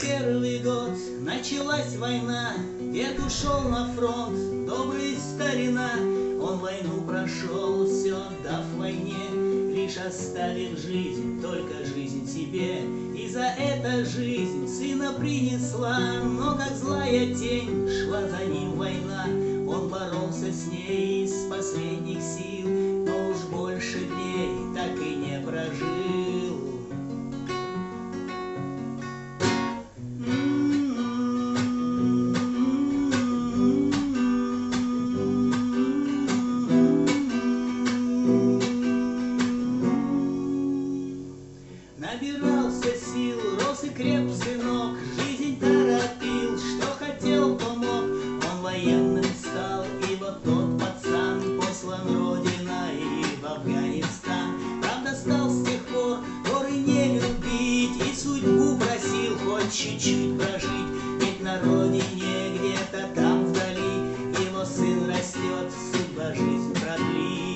Первый год началась война, дед ушел на фронт, добрый старина. Он войну прошел, все отдав войне, лишь оставив жизнь, только жизнь себе. И за это жизнь сына принесла, но как злая тень шла за ним война. Он боролся с ней из последних сил, но уж больше дней так и не прожил. Набирался сил, рос и креп сынок, жизнь торопил, что хотел, то мог. Он военным стал, и вот тот пацан послан родиной в Афганистан. Правда, стал с тех пор горы не любить, и судьбу просил хоть чуть-чуть прожить. Ведь на родине где-то там вдали его сын растет, судьба жизнь продлит.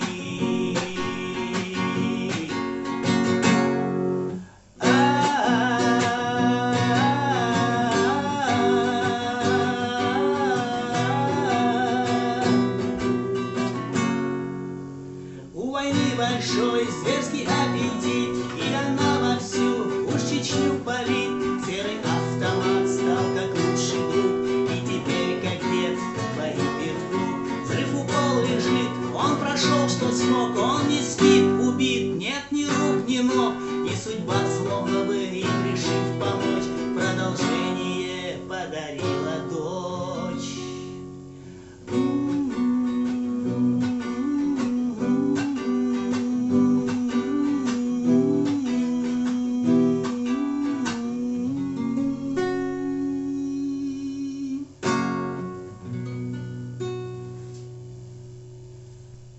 У войны большой зверский аппетит, и она вовсю уж Чечню палит. Серый автомат стал как лучший друг, и теперь как дед воюет вдруг. Взрыв упал, лежит, он прошел, что смог. Он не спит, убит, нет ни рук, ни ног. И судьба, словно бы им решив помочь, продолжение подарит.